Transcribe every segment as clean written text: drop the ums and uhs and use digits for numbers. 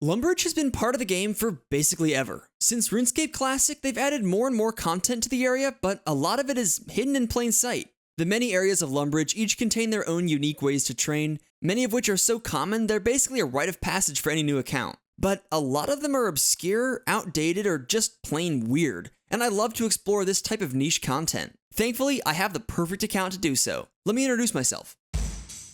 Lumbridge has been part of the game for basically ever. Since RuneScape Classic, they've added more and more content to the area, but a lot of it is hidden in plain sight. The many areas of Lumbridge each contain their own unique ways to train, many of which are so common they're basically a rite of passage for any new account. But a lot of them are obscure, outdated, or just plain weird, and I love to explore this type of niche content. Thankfully, I have the perfect account to do so. Let me introduce myself.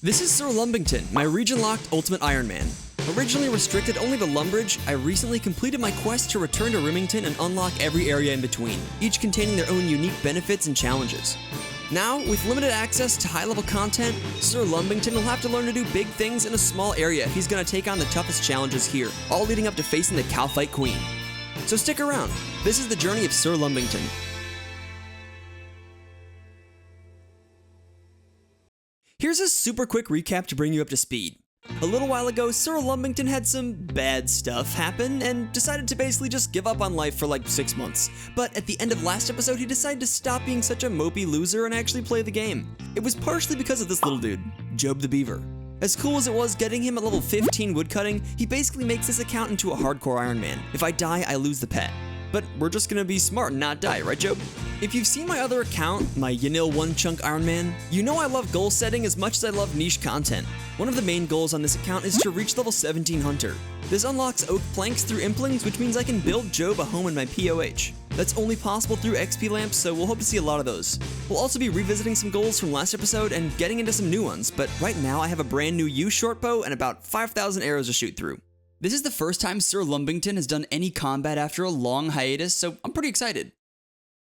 This is Sir Lumbbington, my region-locked Ultimate Iron Man. Originally restricted only to Lumbridge, I recently completed my quest to return to Rimmington and unlock every area in between, each containing their own unique benefits and challenges. Now, with limited access to high-level content, Sir Lumbbington will have to learn to do big things in a small area if he's going to take on the toughest challenges here, all leading up to facing the Cowfight Queen. So stick around, this is the journey of Sir Lumbbington. Here's a super quick recap to bring you up to speed. A little while ago, Sir Lumbbington had some bad stuff happen and decided to basically just give up on life for like 6 months. But at the end of last episode, he decided to stop being such a mopey loser and actually play the game. It was partially because of this little dude, Job the Beaver. As cool as it was getting him at level 15 woodcutting, he basically makes this account into a hardcore Iron Man. If I die, I lose the pet. But we're just gonna be smart and not die, right, Job? If you've seen my other account, my Yanil One Chunk Iron Man, you know I love goal setting as much as I love niche content. One of the main goals on this account is to reach level 17 Hunter. This unlocks oak planks through implings, which means I can build Job a home in my POH. That's only possible through XP lamps, so we'll hope to see a lot of those. We'll also be revisiting some goals from last episode and getting into some new ones, but right now I have a brand new U short bow and about 5,000 arrows to shoot through. This is the first time Sir Lumbbington has done any combat after a long hiatus, so I'm pretty excited.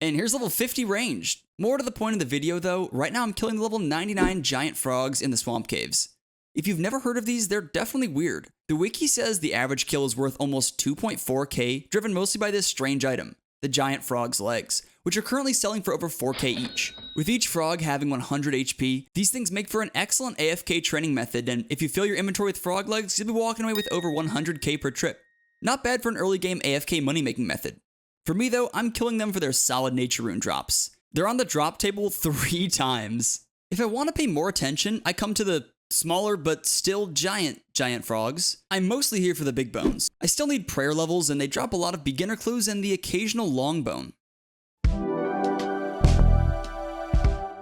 And here's level 50 ranged. More to the point of the video though, right now I'm killing the level 99 giant frogs in the swamp caves. If you've never heard of these, they're definitely weird. The wiki says the average kill is worth almost 2.4k, driven mostly by this strange item, the giant frog's legs, which are currently selling for over 4k each. With each frog having 100 HP, these things make for an excellent AFK training method, and if you fill your inventory with frog legs, you'll be walking away with over 100k per trip. Not bad for an early game AFK money making method. For me though, I'm killing them for their solid nature rune drops. They're on the drop table 3 times. If I want to pay more attention, I come to the smaller but still giant frogs. I'm mostly here for the big bones. I still need prayer levels and they drop a lot of beginner clues and the occasional long bone.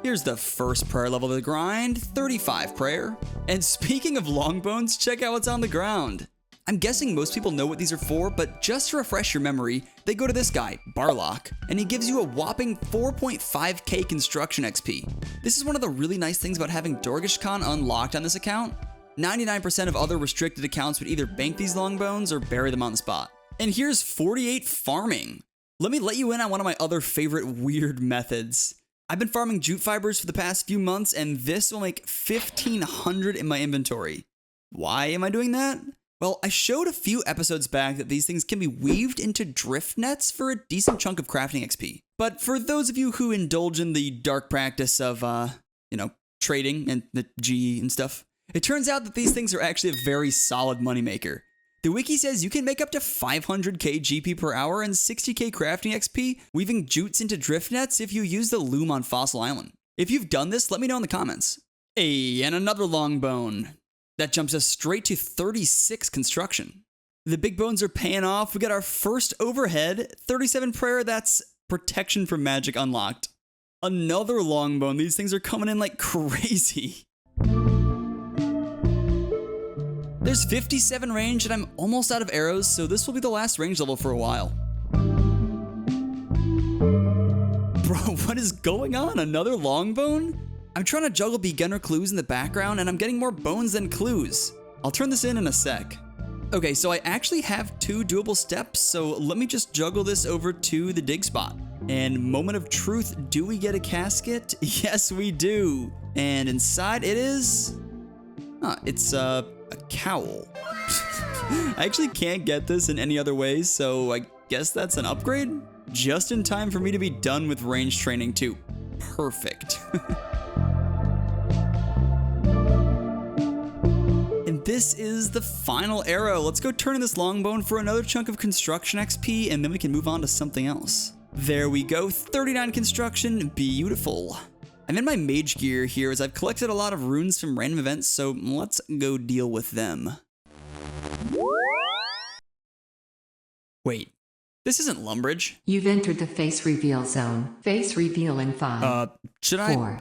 Here's the first prayer level of the grind, 35 prayer. And speaking of long bones, check out what's on the ground. I'm guessing most people know what these are for, but just to refresh your memory, they go to this guy, Barlock, and he gives you a whopping 4.5k construction XP. This is one of the really nice things about having Dorgishkhan unlocked on this account. 99% of other restricted accounts would either bank these long bones or bury them on the spot. And here's 48 farming. Let me let you in on one of my other favorite weird methods. I've been farming jute fibers for the past few months, and this will make 1,500 in my inventory. Why am I doing that? Well, I showed a few episodes back that these things can be weaved into drift nets for a decent chunk of crafting XP. But for those of you who indulge in the dark practice of, trading and the GE and stuff, it turns out that these things are actually a very solid moneymaker. The wiki says you can make up to 500k GP per hour and 60k crafting XP weaving jutes into drift nets if you use the loom on Fossil Island. If you've done this, let me know in the comments. Hey, and another long bone. That jumps us straight to 36 construction. The big bones are paying off. We got our first overhead, 37 prayer, that's protection from magic unlocked. Another long bone, these things are coming in like crazy. There's 57 range and I'm almost out of arrows, so this will be the last range level for a while. Bro, what is going on? Another long bone? I'm trying to juggle beginner clues in the background and I'm getting more bones than clues. I'll turn this in a sec. Okay, so I actually have 2 doable steps, so let me just juggle this over to the dig spot. And moment of truth, do we get a casket? Yes, we do. And inside it is... it's a cowl. I actually can't get this in any other way, so I guess that's an upgrade? Just in time for me to be done with range training too. Perfect. And this is the final arrow. Let's go turn in this long bone for another chunk of construction XP and then we can move on to something else. There we go, 39 construction, beautiful. I'm in my mage gear here as I've collected a lot of runes from random events, so let's go deal with them. Wait, this isn't Lumbridge. You've entered the face reveal zone. Face reveal in 5. Should four,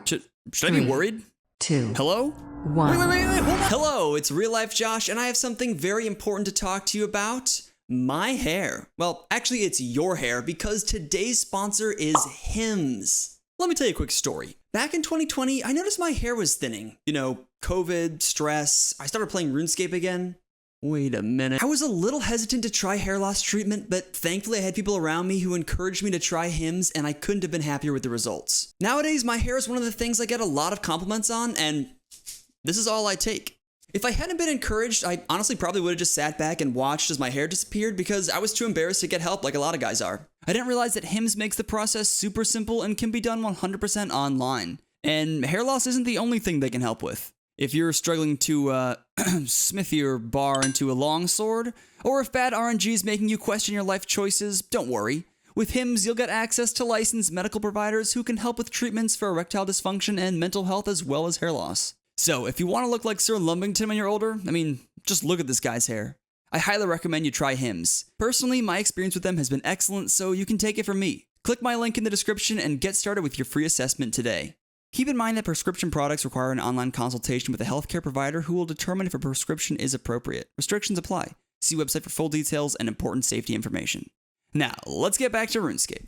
I be worried? 2. Hello? 1. Wait, hold on. Hello, it's Real Life Josh, and I have something very important to talk to you about. My hair. Well, actually, it's your hair, because today's sponsor is Hims. Let me tell you a quick story. Back in 2020, I noticed my hair was thinning. You know, COVID, stress, I started playing RuneScape again. Wait a minute. I was a little hesitant to try hair loss treatment, but thankfully I had people around me who encouraged me to try Hims, and I couldn't have been happier with the results. Nowadays, my hair is one of the things I get a lot of compliments on, and this is all I take. If I hadn't been encouraged, I honestly probably would have just sat back and watched as my hair disappeared because I was too embarrassed to get help like a lot of guys are. I didn't realize that Hims makes the process super simple and can be done 100% online. And hair loss isn't the only thing they can help with. If you're struggling to smith your bar into a longsword, or if bad RNG is making you question your life choices, don't worry. With Hims, you'll get access to licensed medical providers who can help with treatments for erectile dysfunction and mental health as well as hair loss. So, if you want to look like Sir Lumbbington when you're older, just look at this guy's hair. I highly recommend you try Hims. Personally, my experience with them has been excellent, so you can take it from me. Click my link in the description and get started with your free assessment today. Keep in mind that prescription products require an online consultation with a healthcare provider who will determine if a prescription is appropriate. Restrictions apply. See website for full details and important safety information. Now, let's get back to RuneScape.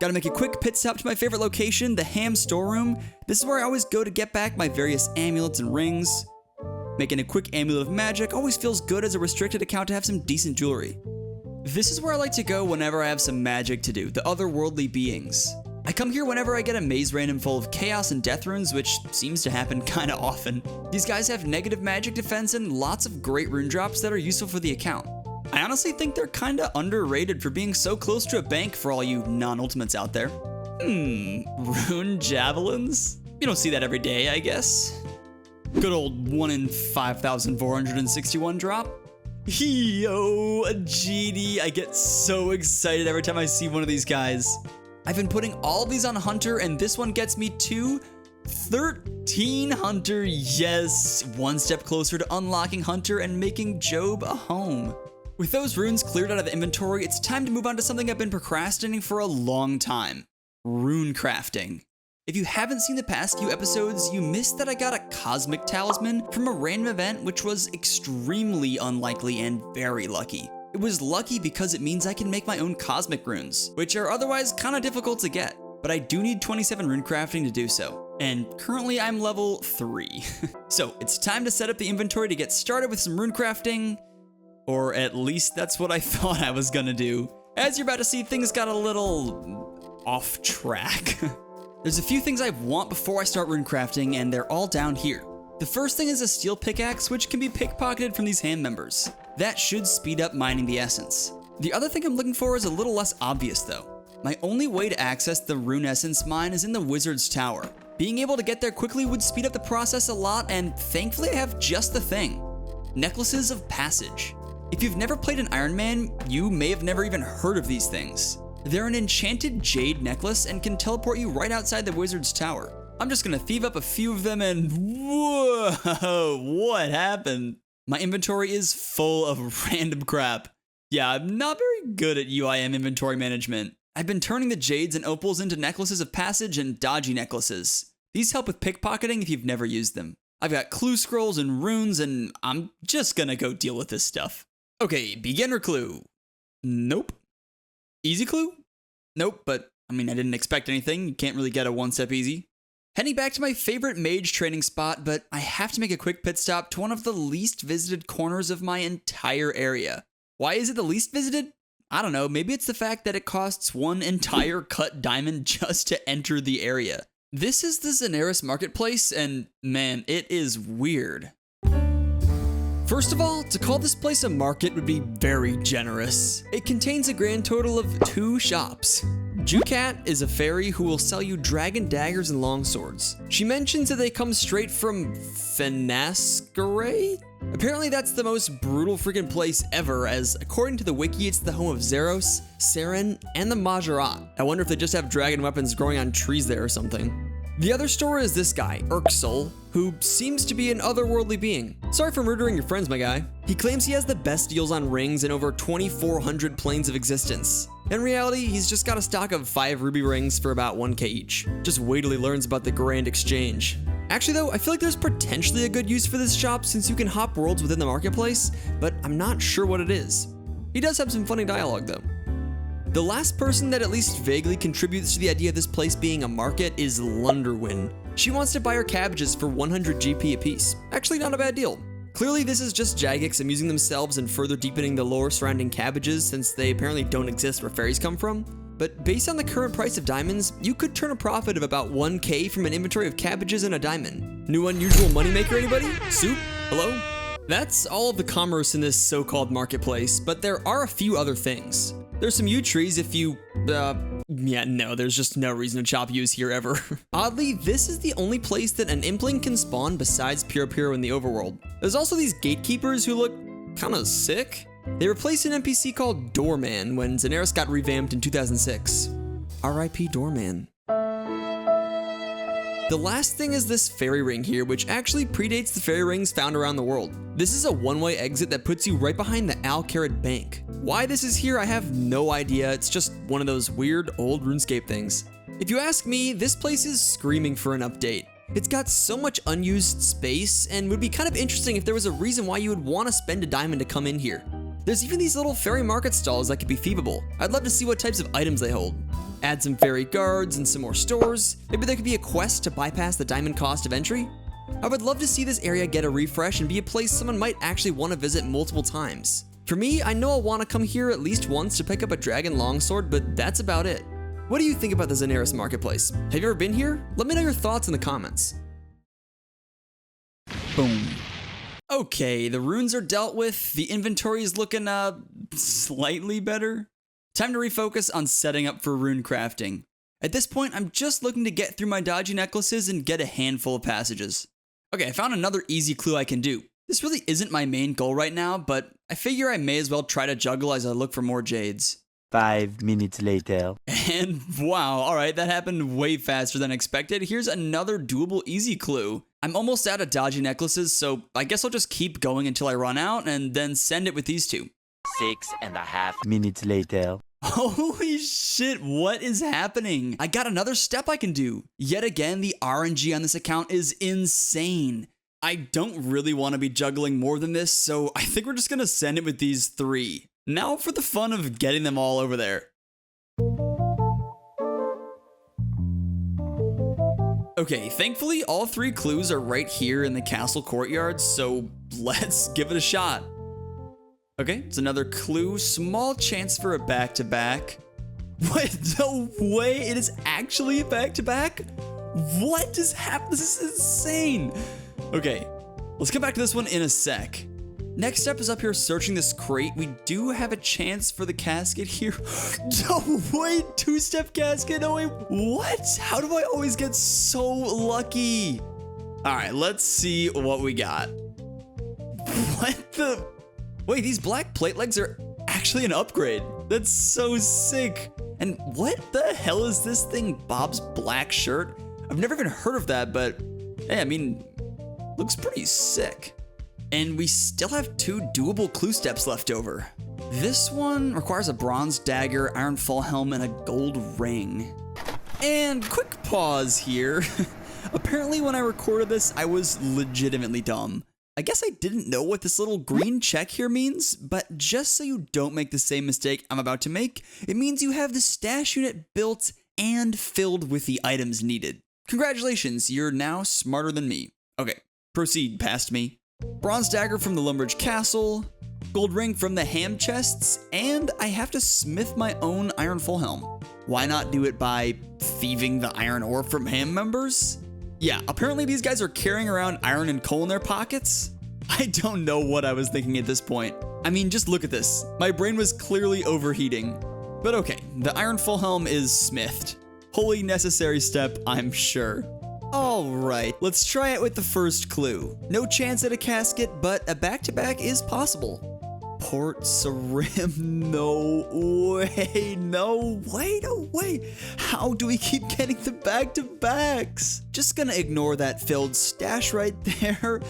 Gotta make a quick pit stop to my favorite location, the Ham Storeroom. This is where I always go to get back my various amulets and rings. Making a quick amulet of magic always feels good as a restricted account to have some decent jewelry. This is where I like to go whenever I have some magic to do, the otherworldly beings. I come here whenever I get a maze random full of chaos and death runes, which seems to happen kinda often. These guys have negative magic defense and lots of great rune drops that are useful for the account. I honestly think they're kinda underrated for being so close to a bank for all you non-ultimates out there. Rune javelins? You don't see that every day, I guess. Good old 1 in 5,461 drop. Yo, a genie. I get so excited every time I see one of these guys. I've been putting all of these on Hunter, and this one gets me to 13 Hunter. Yes, one step closer to unlocking Hunter and making Job a home. With those runes cleared out of the inventory, it's time to move on to something I've been procrastinating for a long time. Rune crafting. If you haven't seen the past few episodes, you missed that I got a cosmic talisman from a random event, which was extremely unlikely and very lucky. It was lucky because it means I can make my own cosmic runes, which are otherwise kinda difficult to get, but I do need 27 rune crafting to do so, and currently I'm level 3. So it's time to set up the inventory to get started with some rune crafting, or at least that's what I thought I was gonna do. As you're about to see, things got a little off track. There's a few things I want before I start rune crafting, and they're all down here. The first thing is a steel pickaxe, which can be pickpocketed from these hand members. That should speed up mining the essence. The other thing I'm looking for is a little less obvious though. My only way to access the rune essence mine is in the wizard's tower. Being able to get there quickly would speed up the process a lot, and thankfully I have just the thing. Necklaces of passage. If you've never played an Iron Man, you may have never even heard of these things. They're an enchanted jade necklace and can teleport you right outside the wizard's tower. I'm just gonna thieve up a few of them and whoa, what happened? My inventory is full of random crap. Yeah, I'm not very good at UIM inventory management. I've been turning the jades and opals into necklaces of passage and dodgy necklaces. These help with pickpocketing if you've never used them. I've got clue scrolls and runes, and I'm just gonna go deal with this stuff. Okay, beginner clue. Nope. Easy clue? Nope, but I didn't expect anything. You can't really get a one-step easy. Heading back to my favorite mage training spot, but I have to make a quick pit stop to one of the least visited corners of my entire area. Why is it the least visited? I don't know, maybe it's the fact that it costs one entire cut diamond just to enter the area. This is the Zenaris marketplace, and man, it is weird. First of all, to call this place a market would be very generous. It contains a grand total of 2 shops. Jucat is a fairy who will sell you dragon daggers and longswords. She mentions that they come straight from Fenascare? Apparently that's the most brutal freaking place ever, as according to the wiki, it's the home of Zeros, Saren, and the Majorat. I wonder if they just have dragon weapons growing on trees there or something. The other store is this guy, Urksol, who seems to be an otherworldly being. Sorry for murdering your friends, my guy. He claims he has the best deals on rings in over 2,400 planes of existence. In reality, he's just got a stock of 5 ruby rings for about 1k each. Just wait till he learns about the grand exchange. Actually though, I feel like there's potentially a good use for this shop since you can hop worlds within the marketplace, but I'm not sure what it is. He does have some funny dialogue though. The last person that at least vaguely contributes to the idea of this place being a market is Lunderwin. She wants to buy her cabbages for 100 GP apiece. Actually not a bad deal. Clearly this is just Jagex amusing themselves and further deepening the lore surrounding cabbages since they apparently don't exist where fairies come from. But based on the current price of diamonds, you could turn a profit of about 1k from an inventory of cabbages and a diamond. New unusual moneymaker, anybody? Soup? Hello? That's all of the commerce in this so-called marketplace, but there are a few other things. There's some yew trees if you, yeah, no, there's just no reason to chop yews here ever. Oddly, this is the only place that an impling can spawn besides Puro in the overworld. There's also these gatekeepers who look kinda sick. They replaced an NPC called Doorman when Xanaris got revamped in 2006. RIP Doorman. The last thing is this fairy ring here, which actually predates the fairy rings found around the world. This is a one-way exit that puts you right behind the Al-Kharid Bank. Why this is here, I have no idea. It's just one of those weird old RuneScape things. If you ask me, this place is screaming for an update. It's got so much unused space and would be kind of interesting if there was a reason why you would want to spend a diamond to come in here. There's even these little fairy market stalls that could be thievable. I'd love to see what types of items they hold. Add some fairy guards and some more stores. Maybe there could be a quest to bypass the diamond cost of entry. I would love to see this area get a refresh and be a place someone might actually want to visit multiple times. For me, I know I'll want to come here at least once to pick up a dragon longsword, but that's about it. What do you think about the Xanaris marketplace? Have you ever been here? Let me know your thoughts in the comments. Boom. Okay, the runes are dealt with, the inventory is looking, slightly better. Time to refocus on setting up for rune crafting. At this point, I'm just looking to get through my dodgy necklaces and get a handful of passages. Okay, I found another easy clue I can do. This really isn't my main goal right now, but I figure I may as well try to juggle as I look for more jades. 5 minutes later. And wow, alright, that happened way faster than expected. Here's another doable easy clue. I'm almost out of dodgy necklaces, so I guess I'll just keep going until I run out and then send it with these two. 6.5 minutes later. Holy shit, what is happening? I got another step I can do. Yet again, the RNG on this account is insane. I don't really want to be juggling more than this, so I think we're just gonna send it with these 3. Now for the fun of getting them all over there. Okay, thankfully all 3 clues are right here in the castle courtyard, so let's give it a shot. Okay, it's another clue. Small chance for a back-to-back. What? No way! It is actually a back-to-back? What just happened? This is insane! Okay, let's come back to this one in a sec. Next step is up here searching this crate. We do have a chance for the casket here. No way! 2-step casket? No way! What? How do I always get so lucky? Alright, let's see what we got. What the... Wait, these black plate legs are actually an upgrade. That's so sick. And what the hell is this thing? Bob's black shirt? I've never even heard of that, but hey, I mean, looks pretty sick. And we still have 2 doable clue steps left over. This one requires a bronze dagger, iron fall helm, and a gold ring. And quick pause here. Apparently when I recorded this, I was legitimately dumb. I guess I didn't know what this little green check here means, but just so you don't make the same mistake I'm about to make, it means you have the stash unit built and filled with the items needed. Congratulations, you're now smarter than me. Okay, proceed past me. Bronze dagger from the Lumbridge castle, gold ring from the ham chests, and I have to smith my own iron full helm. Why not do it by thieving the iron ore from ham members? Yeah, apparently these guys are carrying around iron and coal in their pockets. I don't know what I was thinking at this point. I mean, just look at this. My brain was clearly overheating. But okay, the iron full helm is smithed. Wholly necessary step, I'm sure. Alright, let's try it with the first clue. No chance at a casket, but a back-to-back is possible. Teleports a rim. No way. No way. No way. How do we keep getting the back-to-backs? Just gonna ignore that filled stash right there.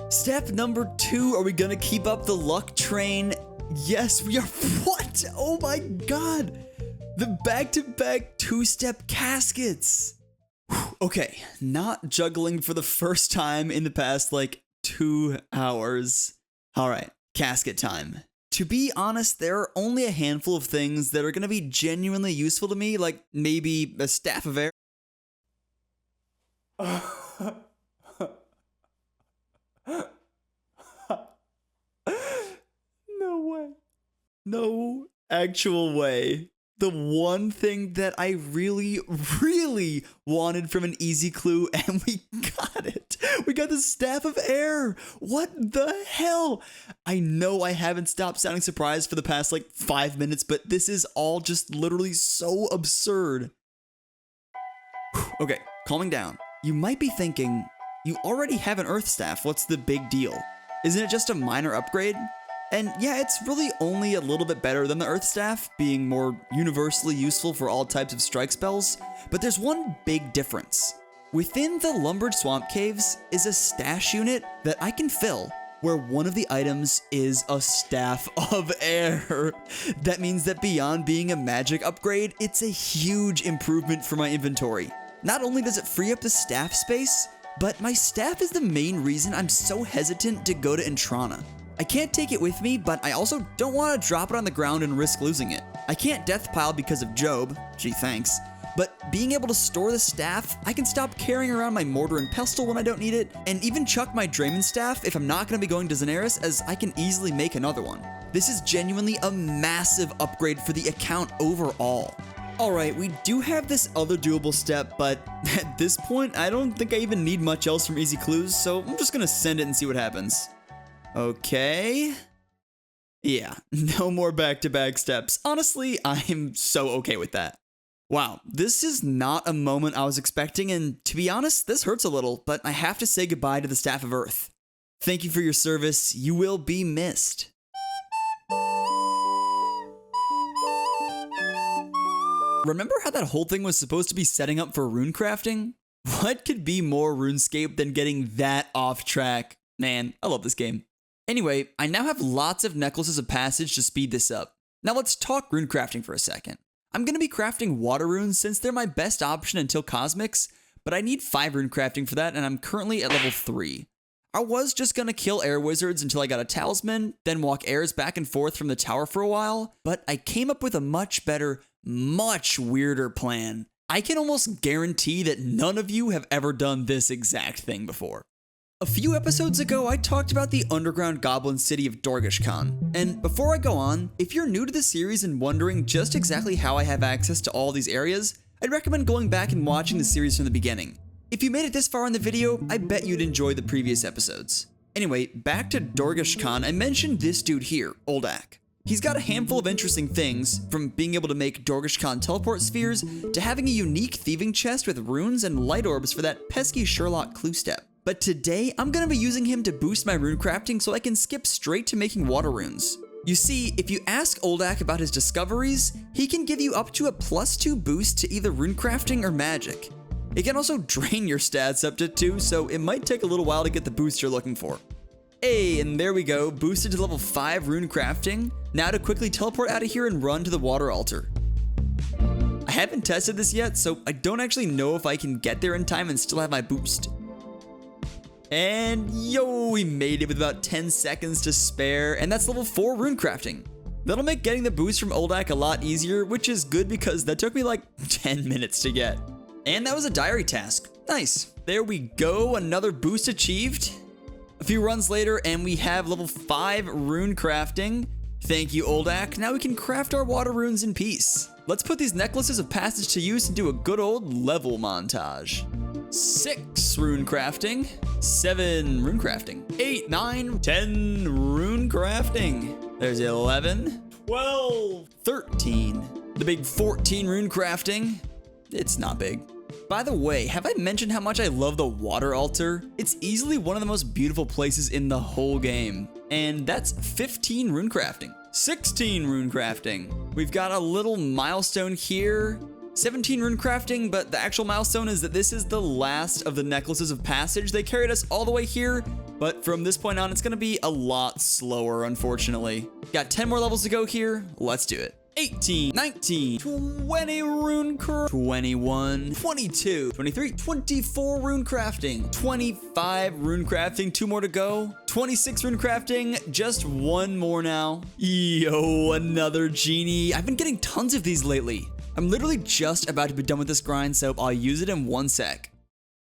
Step number 2, are we gonna keep up the luck train? Yes, we are. What? Oh my god. The back-to-back 2-step caskets. Whew. Okay, not juggling for the first time in the past like 2 hours. All right, casket time. To be honest, there are only a handful of things that are gonna be genuinely useful to me, like maybe a staff of air. No way. No actual way. The one thing that I really, really wanted from an easy clue, and we got it. We got the staff of air. What the hell? I know I haven't stopped sounding surprised for the past like 5 minutes, but this is all just literally so absurd. Okay, calming down. You might be thinking, you already have an earth staff. What's the big deal? Isn't it just a minor upgrade? And yeah, it's really only a little bit better than the Earth Staff, being more universally useful for all types of strike spells, but there's one big difference. Within the Lumbridge Swamp Caves is a stash unit that I can fill, where one of the items is a Staff of Air. That means that beyond being a magic upgrade, it's a huge improvement for my inventory. Not only does it free up the staff space, but my staff is the main reason I'm so hesitant to go to Intrana. I can't take it with me, but I also don't want to drop it on the ground and risk losing it. I can't death pile because of Job, gee thanks, but being able to store the staff, I can stop carrying around my mortar and pestle when I don't need it, and even chuck my Draymond staff if I'm not going to be going to Xanaris, as I can easily make another one. This is genuinely a massive upgrade for the account overall. Alright, we do have this other doable step, but at this point, I don't think I even need much else from Easy Clues, so I'm just going to send it and see what happens. Okay. Yeah, no more back-to-back steps. Honestly, I'm so okay with that. Wow, this is not a moment I was expecting, and to be honest, this hurts a little, but I have to say goodbye to the Staff of Earth. Thank you for your service. You will be missed. Remember how that whole thing was supposed to be setting up for rune crafting? What could be more RuneScape than getting that off track? Man, I love this game. Anyway, I now have lots of necklaces of passage to speed this up. Now let's talk rune crafting for a second. I'm going to be crafting water runes since they're my best option until cosmics, but I need 5 rune crafting for that, and I'm currently at level 3. I was just going to kill air wizards until I got a talisman, then walk airs back and forth from the tower for a while, but I came up with a much better, much weirder plan. I can almost guarantee that none of you have ever done this exact thing before. A few episodes ago, I talked about the underground goblin city of Dorgashkan. And before I go on, if you're new to the series and wondering just exactly how I have access to all these areas, I'd recommend going back and watching the series from the beginning. If you made it this far in the video, I bet you'd enjoy the previous episodes. Anyway, back to Dorgashkan, I mentioned this dude here, Oldak. He's got a handful of interesting things, from being able to make Dorgashkan teleport spheres, to having a unique thieving chest with runes and light orbs for that pesky Sherlock clue step. But today, I'm going to be using him to boost my rune crafting so I can skip straight to making water runes. You see, if you ask Oldak about his discoveries, he can give you up to a +2 boost to either rune crafting or magic. It can also drain your stats up to 2, so it might take a little while to get the boost you're looking for. Hey, and there we go, boosted to level 5 rune crafting. Now to quickly teleport out of here and run to the water altar. I haven't tested this yet, so I don't actually know if I can get there in time and still have my boost. And yo, we made it with about 10 seconds to spare, and that's level 4 rune crafting. That'll make getting the boost from Oldak a lot easier, which is good because that took me like 10 minutes to get. And that was a diary task. Nice. There we go, another boost achieved. A few runs later, and we have level 5 rune crafting. Thank you, Oldak. Now we can craft our water runes in peace. Let's put these necklaces of passage to use and do a good old level montage. 6 rune crafting, 7 rune crafting, 8, 9, 10 rune crafting. There's 11, 12, 13, the big 14 rune crafting. It's not big. By the way, have I mentioned how much I love the water altar? It's easily one of the most beautiful places in the whole game. And that's 15 rune crafting. 16 rune crafting. We've got a little milestone here. 17 rune crafting, but the actual milestone is that this is the last of the necklaces of passage. They carried us all the way here, but from this point on, it's gonna be a lot slower, unfortunately. Got 10 more levels to go here. Let's do it. 18, 19, 20 rune craft, 21, 22, 23, 24 rune crafting, 25 rune crafting, 2 more to go, 26 rune crafting, just 1 more now. Yo, another genie. I've been getting tons of these lately. I'm literally just about to be done with this grind, so I'll use it in 1 sec.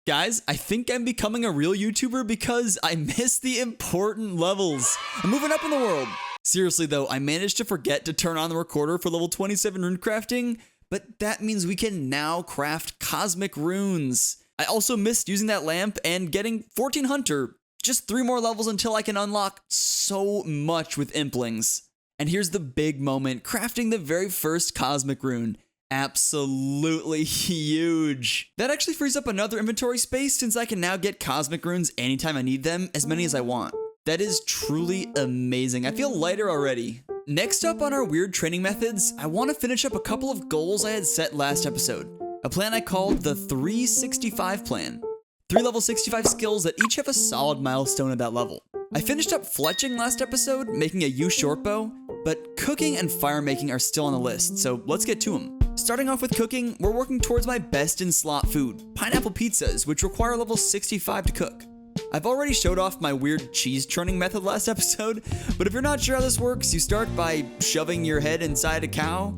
Guys, I think I'm becoming a real YouTuber because I missed the important levels. I'm moving up in the world. Seriously though, I managed to forget to turn on the recorder for level 27 rune crafting, but that means we can now craft cosmic runes. I also missed using that lamp and getting 14 hunter. Just 3 more levels until I can unlock so much with implings. And here's the big moment, crafting the very first cosmic rune. Absolutely huge. That actually frees up another inventory space since I can now get cosmic runes anytime I need them, as many as I want. That is truly amazing. I feel lighter already. Next up on our weird training methods, I want to finish up a couple of goals I had set last episode. A plan I called the 365 plan. 3 level 65 skills that each have a solid milestone at that level. I finished up fletching last episode, making a yew short bow, but cooking and fire making are still on the list, so let's get to them. Starting off with cooking, we're working towards my best in slot food, pineapple pizzas, which require level 65 to cook. I've already showed off my weird cheese churning method last episode, but if you're not sure how this works, you start by shoving your head inside a cow,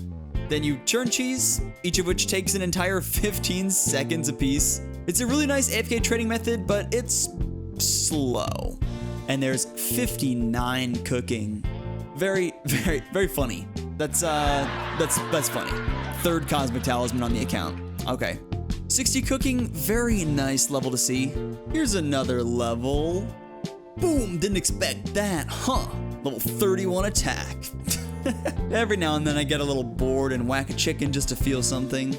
then you churn cheese, each of which takes an entire 15 seconds apiece. It's a really nice AFK training method, but it's slow. And there's 59 cooking. Very, very, very funny. That's funny. 3rd cosmic talisman on the account. Okay. 60 cooking, very nice level to see. Here's another level. Boom, didn't expect that, huh? Level 31 attack. Every now and then I get a little bored and whack a chicken just to feel something.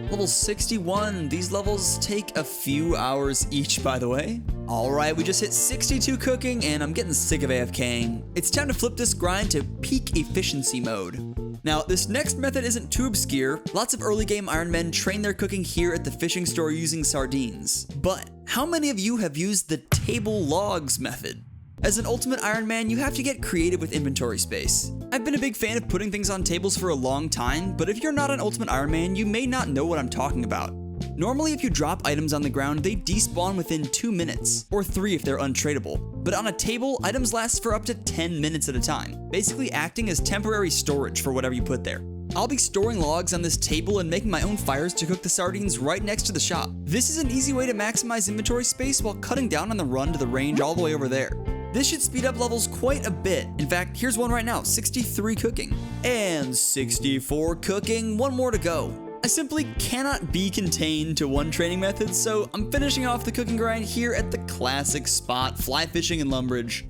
Level 61, these levels take a few hours each, by the way. Alright, we just hit 62 cooking and I'm getting sick of AFKing. It's time to flip this grind to peak efficiency mode. Now, this next method isn't too obscure. Lots of early game Iron Men train their cooking here at the fishing store using sardines. But how many of you have used the table logs method? As an ultimate Iron Man, you have to get creative with inventory space. I've been a big fan of putting things on tables for a long time, but if you're not an ultimate Iron Man, you may not know what I'm talking about. Normally, if you drop items on the ground, they despawn within 2 minutes, or 3 if they're untradeable. But on a table, items last for up to 10 minutes at a time, basically acting as temporary storage for whatever you put there. I'll be storing logs on this table and making my own fires to cook the sardines right next to the shop. This is an easy way to maximize inventory space while cutting down on the run to the range all the way over there. This should speed up levels quite a bit. In fact, here's one right now, 63 cooking. And 64 cooking, 1 more to go. I simply cannot be contained to one training method, so I'm finishing off the cooking grind here at the classic spot, fly fishing in Lumbridge.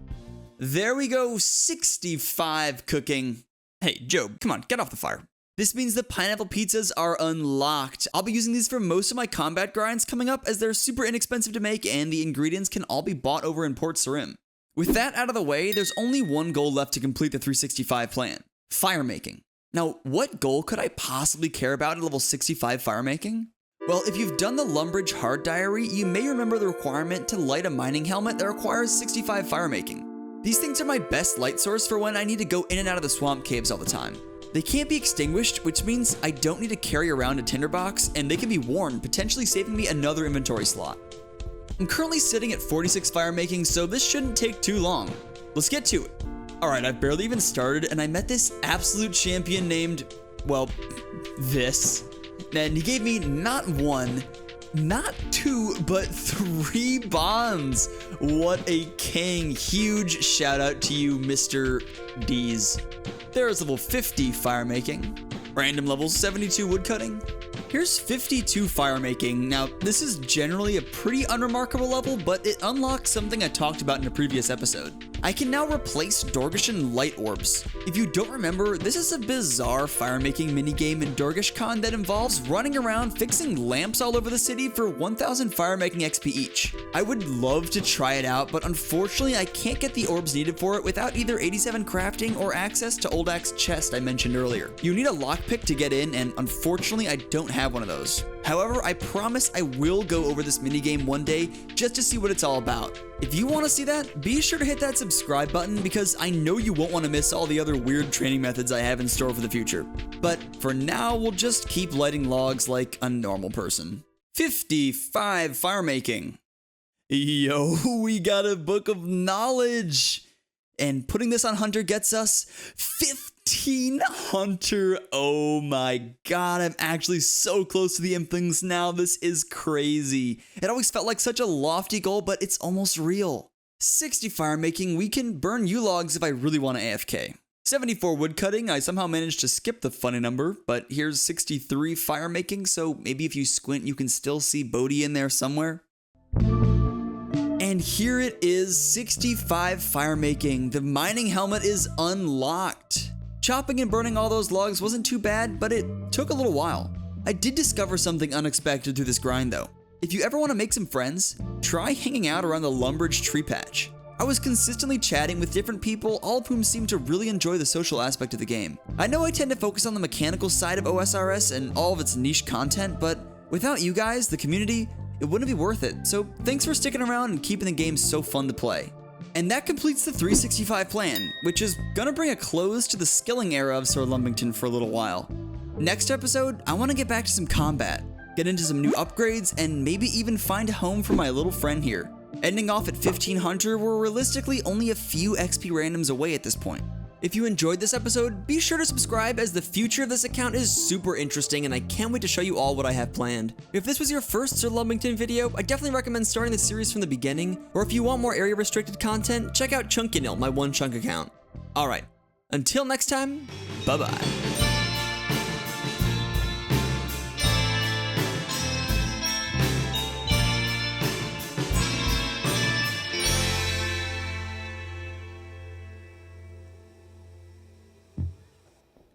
There we go, 65 cooking. Hey, Job, come on, get off the fire. This means the pineapple pizzas are unlocked. I'll be using these for most of my combat grinds coming up as they're super inexpensive to make and the ingredients can all be bought over in Port Sarim. With that out of the way, there's only one goal left to complete the 365 plan, fire making. Now, what goal could I possibly care about at level 65 fire making? Well, if you've done the Lumbridge Hard Diary, you may remember the requirement to light a mining helmet that requires 65 fire making. These things are my best light source for when I need to go in and out of the swamp caves all the time. They can't be extinguished, which means I don't need to carry around a tinderbox, and they can be worn, potentially saving me another inventory slot. I'm currently sitting at 46 fire making, so this shouldn't take too long. Let's get to it. Alright, I've barely even started, and I met this absolute champion named, well, this. And he gave me not 1, not 2, but 3 bonds. What a king. Huge shout out to you, Mr. D's. There's level 50 fire making. Random level 72 woodcutting. Here's 52 fire making. Now, this is generally a pretty unremarkable level, but it unlocks something I talked about in a previous episode. I can now replace Dorgishan light orbs. If you don't remember, this is a bizarre fire-making minigame in DorgishCon that involves running around fixing lamps all over the city for 1000 fire-making XP each. I would love to try it out, but unfortunately I can't get the orbs needed for it without either 87 crafting or access to Old Axe chest I mentioned earlier. You need a lockpick to get in, and unfortunately I don't have one of those. However, I promise I will go over this minigame one day just to see what it's all about. If you want to see that, be sure to hit that subscribe button because I know you won't want to miss all the other weird training methods I have in store for the future. But for now, we'll just keep lighting logs like a normal person. 55 fire making. Yo, we got a book of knowledge. And putting this on Hunter gets us 15 Hunter. Oh my god, I'm actually so close to the imp things now. This is crazy. It always felt like such a lofty goal, but it's almost real. 60 fire making, we can burn U-logs if I really want to AFK. 74 wood cutting, I somehow managed to skip the funny number, but here's 63 fire making, so maybe if you squint you can still see Bodhi in there somewhere. And here it is, 65 fire making. The mining helmet is unlocked. Chopping and burning all those logs wasn't too bad, but it took a little while. I did discover something unexpected through this grind though. If you ever want to make some friends, try hanging out around the Lumbridge tree patch. I was consistently chatting with different people, all of whom seemed to really enjoy the social aspect of the game. I know I tend to focus on the mechanical side of OSRS and all of its niche content, but without you guys, the community, it wouldn't be worth it. So thanks for sticking around and keeping the game so fun to play. And that completes the 365 plan, which is gonna bring a close to the skilling era of Sir Lumbbington for a little while. Next episode, I wanna get back to some combat, get into some new upgrades, and maybe even find a home for my little friend here. Ending off at 15 Hunter, we're realistically only a few XP randoms away at this point. If you enjoyed this episode, be sure to subscribe as the future of this account is super interesting and I can't wait to show you all what I have planned. If this was your first Sir Lumbbington video, I definitely recommend starting the series from the beginning, or if you want more area restricted content, check out Chunkinil, my one chunk account. Alright, until next time, bye bye.